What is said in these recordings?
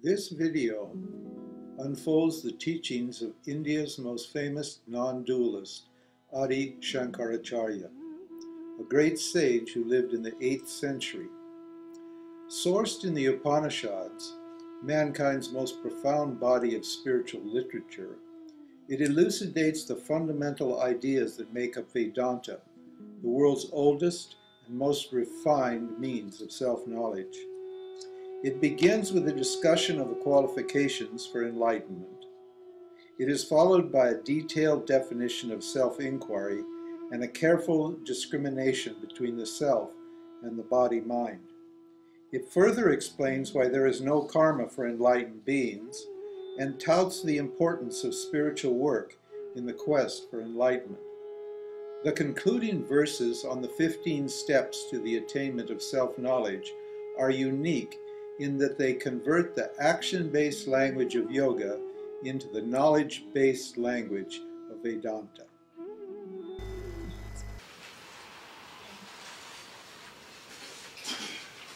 This video unfolds the teachings of India's most famous non-dualist, Adi Shankaracharya, a great sage who lived in the 8th century. Sourced in the Upanishads, mankind's most profound body of spiritual literature, it elucidates the fundamental ideas that make up Vedanta, the world's oldest and most refined means of self-knowledge. It begins with a discussion of the qualifications for enlightenment. It is followed by a detailed definition of self-inquiry and a careful discrimination between the self and the body-mind. It further explains why there is no karma for enlightened beings and touts the importance of spiritual work in the quest for enlightenment. The concluding verses on the 15 steps to the attainment of self-knowledge are unique in that they convert the action-based language of yoga into the knowledge-based language of Vedanta.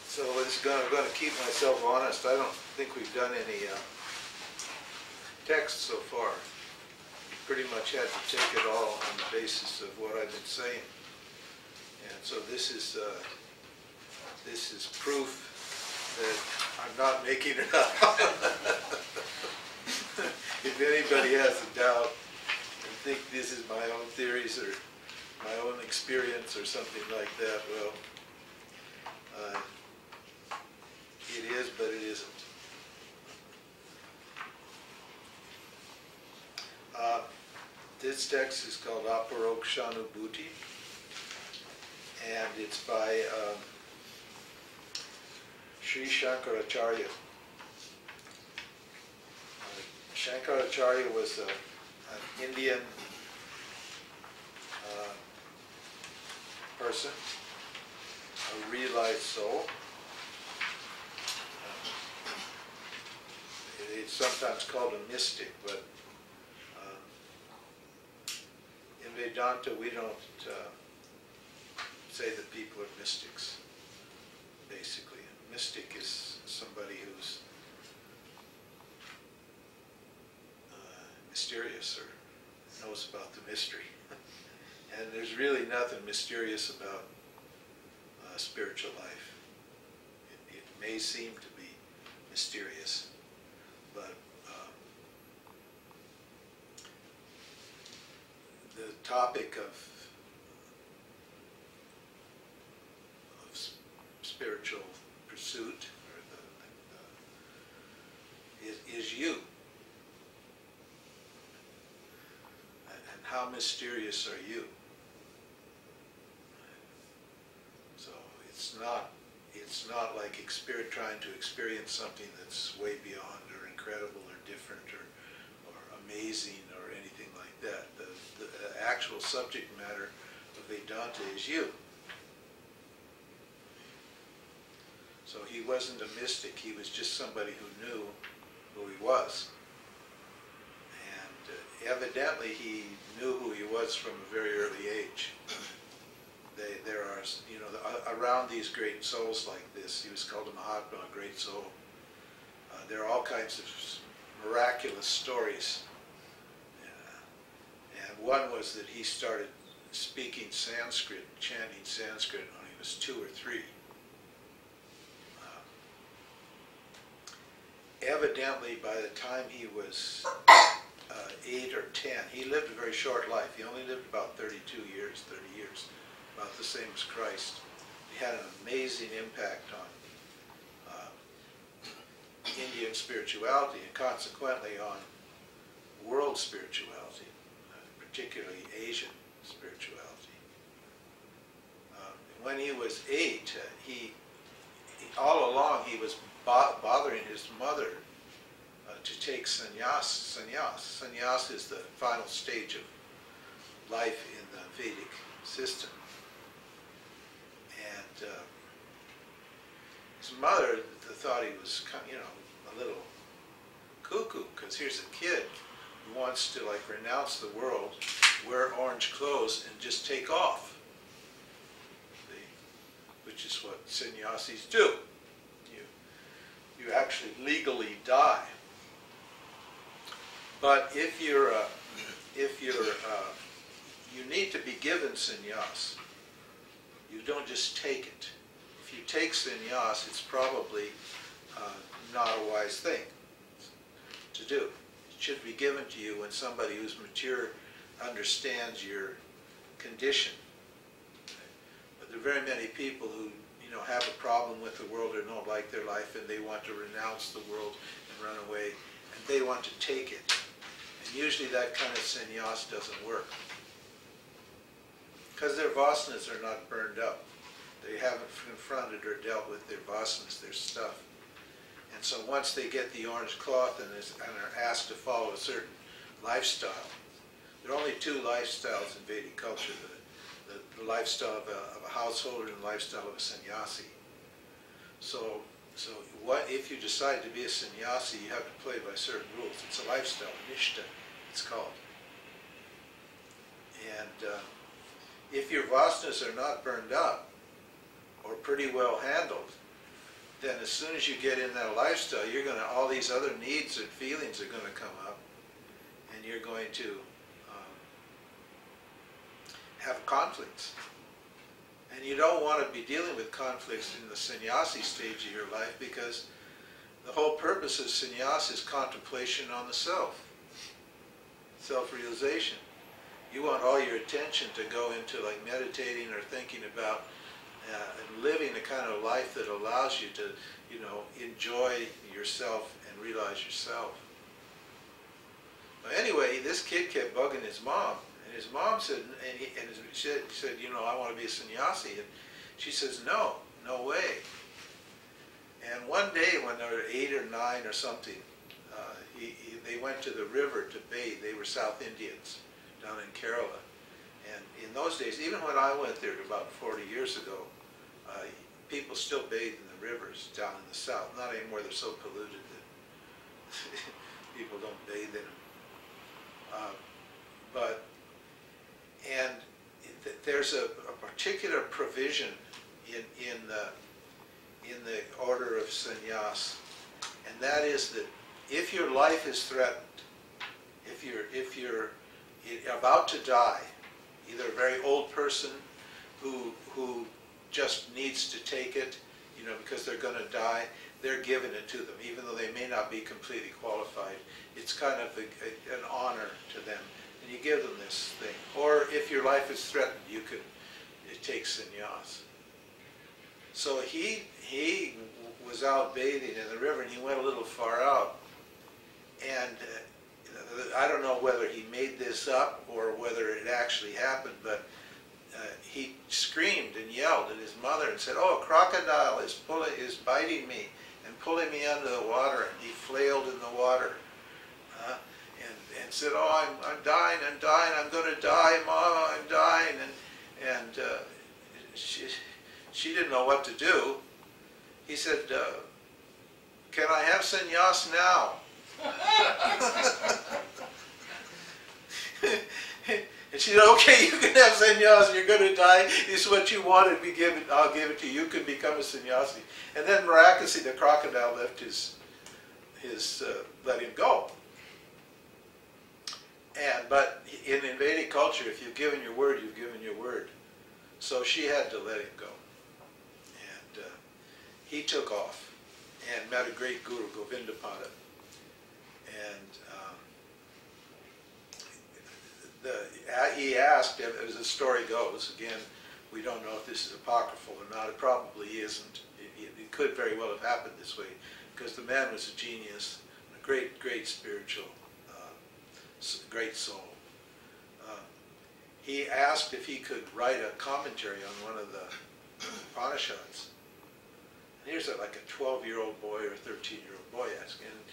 So I'm going to keep myself honest. I don't think we've done any text so far. Pretty much had to take it all on the basis of what I've been saying. And so this is proof that I'm not making it up. If anybody has a doubt and think this is my own theories or my own experience or something like that, well, it is, but it isn't. This text is called Aparokshanubhuti, and it's by Sri Shankaracharya. Shankaracharya was an Indian person, a realized soul. It's sometimes called a mystic, but in Vedanta we don't say that people are mystics, basically. A mystic is somebody who's mysterious or knows about the mystery. And there's really nothing mysterious about spiritual life. It may seem to be mysterious, but the topic of spiritual pursuit is you. And how mysterious are you? So it's not like trying to experience something that's way beyond or incredible or different or amazing or anything like that. The actual subject matter of Vedanta is you. So he wasn't a mystic, he was just somebody who knew who he was. And evidently he knew who he was from a very early age. There are, around these great souls like this, he was called a Mahatma, a great soul. There are all kinds of miraculous stories. And one was that he started speaking Sanskrit, chanting Sanskrit when he was 2 or 3. Evidently, by the time he was 8 or 10, he lived a very short life. He only lived about 30 years, about the same as Christ. He had an amazing impact on Indian spirituality and consequently on world spirituality, particularly Asian spirituality. When he was 8, all along he was bothering his mother to take sannyas. Sannyas is the final stage of life in the Vedic system. And his mother thought he was, a little cuckoo, because here's a kid who wants to renounce the world, wear orange clothes, and just take off. Which is what sannyasis do. you actually legally die. But if you need to be given sannyas. You don't just take it. If you take sannyas, it's probably not a wise thing to do. It should be given to you when somebody who's mature understands your condition. But there are very many people who have a problem with the world or don't like their life, and they want to renounce the world and run away, and they want to take it. And usually that kind of sannyas doesn't work, because their vasanas are not burned up. They haven't confronted or dealt with their vasanas, their stuff. And so once they get the orange cloth and are asked to follow a certain lifestyle, there are only two lifestyles in Vedic culture, the lifestyle of a householder and the lifestyle of a sannyasi. So what if you decide to be a sannyasi, you have to play by certain rules. It's a lifestyle, nishta, it's called. And if your vasanas are not burned up or pretty well handled, then as soon as you get in that lifestyle, all these other needs and feelings are going to come up, and you're going to have conflicts. And you don't want to be dealing with conflicts in the sannyasi stage of your life, because the whole purpose of sannyas is contemplation on the self, self-realization. You want all your attention to go into like meditating or thinking about and living the kind of life that allows you to, enjoy yourself and realize yourself. But anyway, this kid kept bugging his mom, and his mom said, she said, I want to be a sannyasi, and she says, no way. And one day when they were 8 or 9 or something, they went to the river to bathe. They were South Indians down in Kerala. And in those days, even when I went there about 40 years ago, people still bathe in the rivers down in the south. Not anymore, they're so polluted that people don't bathe in them. There's a particular provision in the order of sannyas, and that is that if your life is threatened, if you're about to die, either a very old person who just needs to take it, because they're going to die, they're giving it to them, even though they may not be completely qualified. It's kind of an honor to them, and you give them this thing. Or if your life is threatened, you could take sannyas. So he was out bathing in the river, and he went a little far out, and I don't know whether he made this up or whether it actually happened, but he screamed and yelled at his mother and said, "Oh, a crocodile is biting me and pulling me under the water." And he flailed in the water and said, "Oh, I'm dying, I'm going to die, Mama, I'm dying." And she didn't know what to do. He said, "Can I have sannyas now?" And she said, "Okay, you can have sannyas, you're going to die. This is what you wanted, I'll give it to you. You can become a sannyasi." And then miraculously the crocodile left let him go. But in Vedic culture, if you've given your word, you've given your word. So she had to let him go. And he took off and met a great guru, Govindapada. And he asked, as the story goes, again, we don't know if this is apocryphal or not, it probably isn't. It could very well have happened this way, because the man was a genius, a great spiritual, great soul. He asked if he could write a commentary on one of the Upanishads. And here's like a 12-year-old boy or a 13-year-old boy asking. And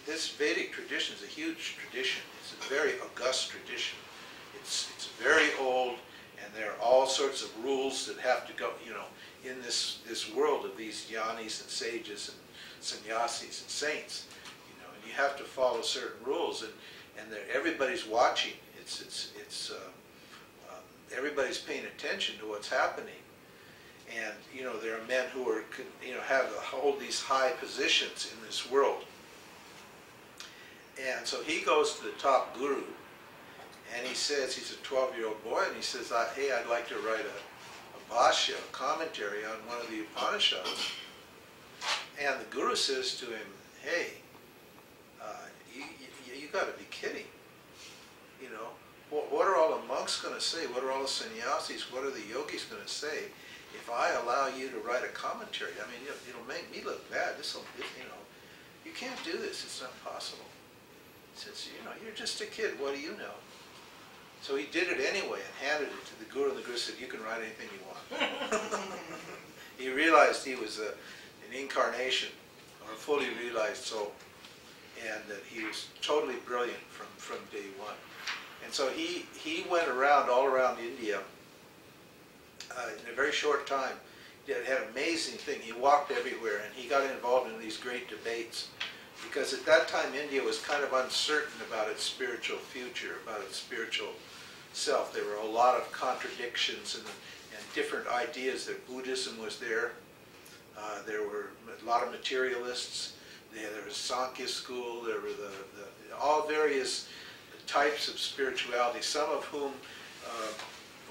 this Vedic tradition is a huge tradition. It's a very august tradition. It's very old, and there are all sorts of rules that have to go, in this world of these jnanis and sages and sannyasis and saints, and you have to follow certain rules, and everybody's watching. Everybody's paying attention to what's happening, And, you know, there are men who are, you know, hold these high positions in this world. And so he goes to the top guru, and he says, he's a 12-year-old boy, and he says, hey, I'd like to write a bhashya, a commentary on one of the Upanishads. And the guru says to him, hey, you got to be kidding. You know, what are all the monks going to say? What are all the sannyasis? What are the yogis going to say if I allow you to write a commentary? I mean, it'll make me look bad. You know, you can't do this. It's not possible. He says, you know, you're just a kid. What do you know? So he did it anyway and handed it to the guru, and the guru said, you can write anything you want. He realized he was an incarnation, or a fully realized soul, and that he was totally brilliant from day one. And so he went around, all around India in a very short time. He had an amazing thing. He walked everywhere, and he got involved in these great debates. Because at that time, India was kind of uncertain about its spiritual future, about its spiritual self. There were a lot of contradictions and different ideas. That Buddhism was there. There were a lot of materialists. There was Sankhya school. There were all various types of spirituality, some of whom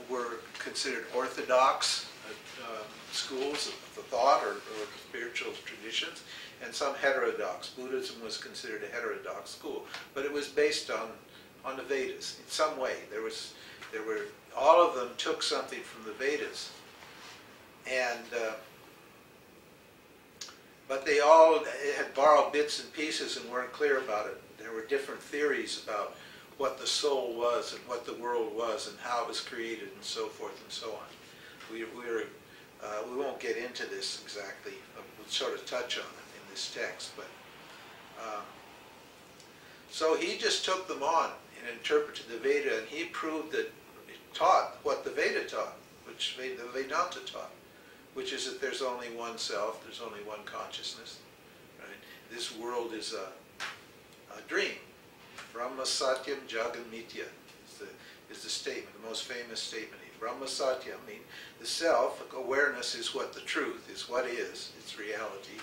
were considered orthodox schools of thought or spiritual traditions, and some heterodox. Buddhism was considered a heterodox school, but it was based on the Vedas in some way. All of them took something from the Vedas, and but they all had borrowed bits and pieces and weren't clear about it. There were different theories about what the soul was and what the world was and how it was created and so forth and so on. We won't get into this exactly. We'll sort of touch on it in this text, but so he just took them on and interpreted the Veda, and he proved that it taught what the Veda taught, which the Vedanta taught, which is that there's only one self, there's only one consciousness. Right? This world is a dream. Brahma Satyam Jagam Mithya is the statement, the most famous statement. Brahma Satyam means the self, awareness is what the truth is, what is, it's reality.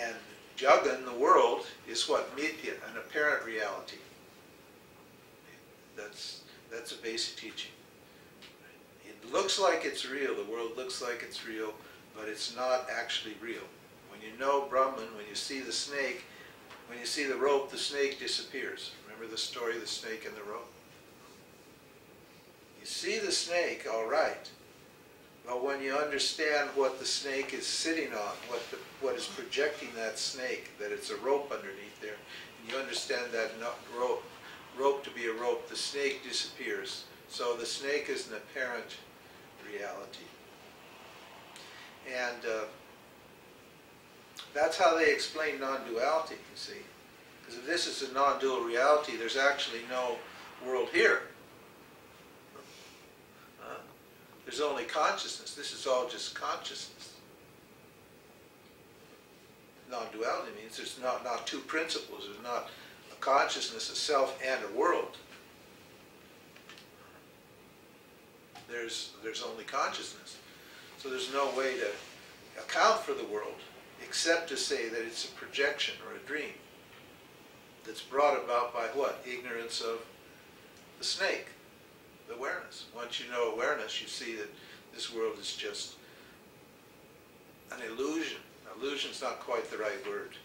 And Jagan, the world, is what? Mithya, an apparent reality. That's a basic teaching. It looks like it's real, the world looks like it's real, but it's not actually real. When you know Brahman, when you see the snake, when you see the rope, the snake disappears. Remember the story of the snake and the rope? You see the snake, all right, but when you understand what the snake is sitting on, what is projecting that snake, that it's a rope underneath there, and you understand that rope to be a rope, the snake disappears. So the snake is an apparent reality. And that's how they explain non-duality, you see. Because if this is a non-dual reality, there's actually no world here. There's only consciousness. This is all just consciousness. Non-duality means there's not two principles. There's not a consciousness, a self, and a world. There's only consciousness. So there's no way to account for the world except to say that it's a projection or a dream that's brought about by what? Ignorance of the snake, the awareness. Once you know awareness, you see that this world is just an illusion. Illusion's not quite the right word.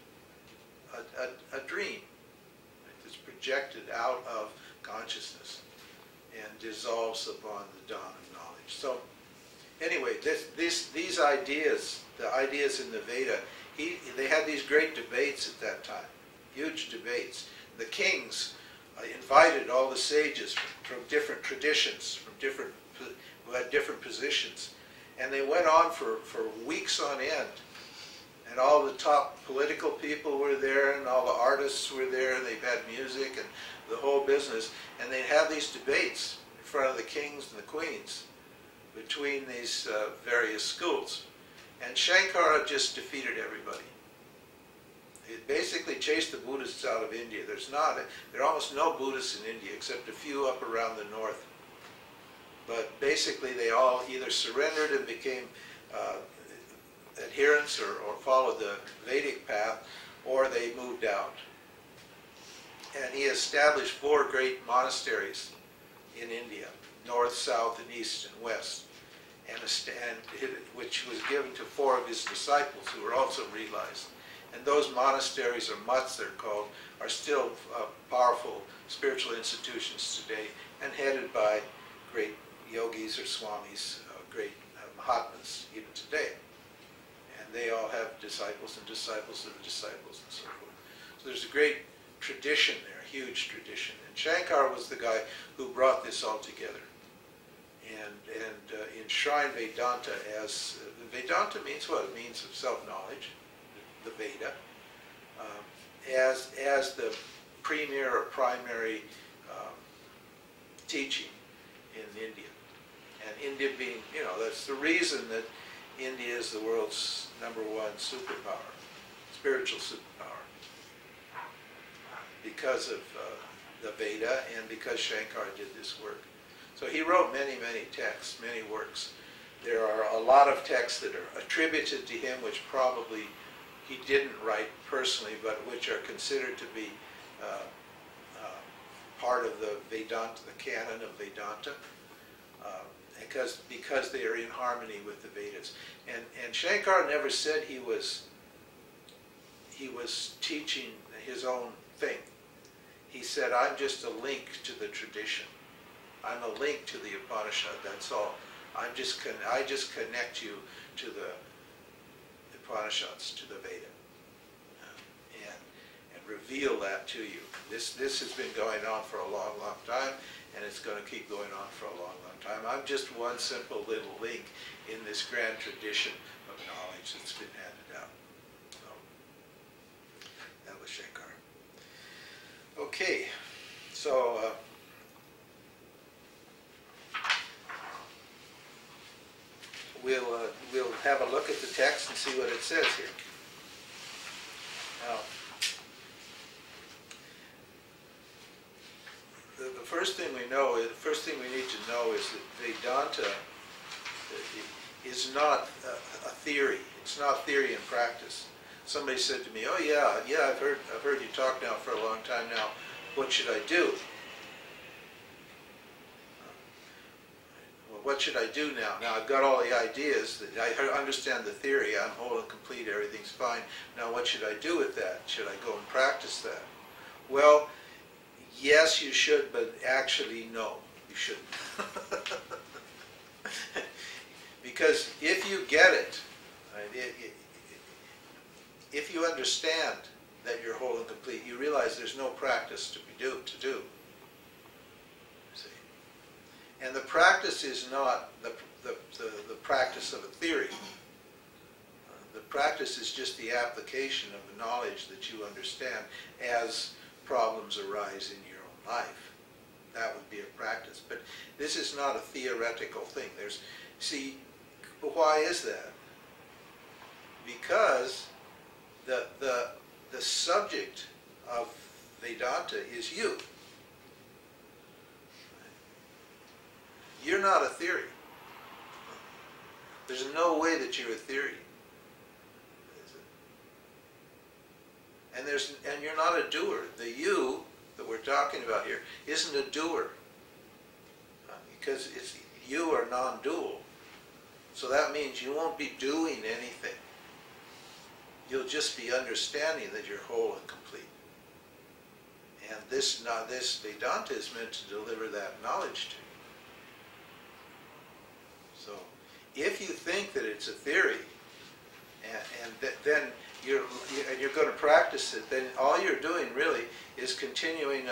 A dream that's projected out of consciousness and dissolves upon the dawn of knowledge. So anyway, these ideas, the ideas in the Veda, they had these great debates at that time, huge debates. The kings invited all the sages from different traditions, who had different positions, and they went on for weeks on end. And all the top political people were there, and all the artists were there, and they had music and the whole business, and they'd have these debates in front of the kings and the queens between these various schools. And Shankara just defeated everybody. He basically chased the Buddhists out of India. There are almost no Buddhists in India except a few up around the north. But basically they all either surrendered and became adherents or followed the Vedic path, or they moved out. And he established 4 great monasteries in India, north, south, and east, and west, which was given to 4 of his disciples who were also realized. And those monasteries, or mutts they're called, are still powerful spiritual institutions today, and headed by great yogis or swamis, great mahatmas even today. And they all have disciples and disciples of disciples and so forth. So there's a great tradition there, a huge tradition. And Shankar was the guy who brought this all together and enshrined Vedanta as, Vedanta means what? It means of self-knowledge, the Veda, as the premier or primary teaching in India. And India being, that's the reason that India is the world's #1 superpower, spiritual superpower, because of the Veda and because Shankar did this work. So he wrote many, many texts, many works. There are a lot of texts that are attributed to him, which probably he didn't write personally, but which are considered to be part of the Vedanta, the canon of Vedanta, because they are in harmony with the Vedas. And Shankar never said he was teaching his own thing. He said, I'm just a link to the tradition. I'm a link to the Upanishad, that's all. I just connect you to the Upanishads, to the Veda, and reveal that to you. This has been going on for a long, long time, and it's going to keep going on for a long, long time. I'm just one simple little link in this grand tradition of knowledge that's been handed out. So, that was Shankar. Okay, so we'll have a look at the text and see what it says here. Now, the first thing we know, the first thing we need to know is that Vedanta is not a theory. It's not theory and practice. Somebody said to me, "Oh yeah, I've heard you talk now for a long time now. What should I do?" Well, what should I do now? Now I've got all the ideas. I understand the theory. I'm whole and complete. Everything's fine. Now what should I do with that? Should I go and practice that? Well, yes, you should, but actually, no, you shouldn't. Because if you get it, if you understand that you're whole and complete, you realize there's no practice to do. See? And the practice is not the practice of a theory. The practice is just the application of the knowledge that you understand as problems arise in your own life. That would be a practice. But this is not a theoretical thing. See, why is that? Because the subject of Vedanta is you. You're not a theory. There's no way that you're a theory. And you're not a doer. The you that we're talking about here isn't a doer, because you are non-dual. So that means you won't be doing anything. You'll just be understanding that you're whole and complete. And this Vedanta is meant to deliver that knowledge to you. So if you think that it's a theory, then you're going to practice it, then all you're doing really is continuing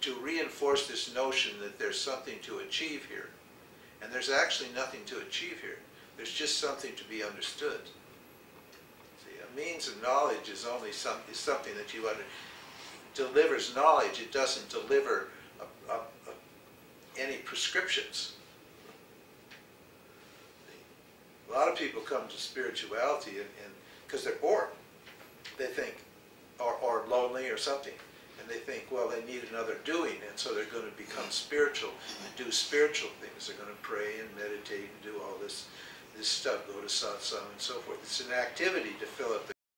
to reinforce this notion that there's something to achieve here. And there's actually nothing to achieve here. There's just something to be understood. See, a means of knowledge is only something that you delivers knowledge. It doesn't deliver any prescriptions. A lot of people come to spirituality and because they're bored, they think, or lonely or something, and they think, well, they need another doing, and so they're going to become spiritual and do spiritual things. They're going to pray and meditate and do all this stuff, go to satsang and so forth. It's an activity to fill up the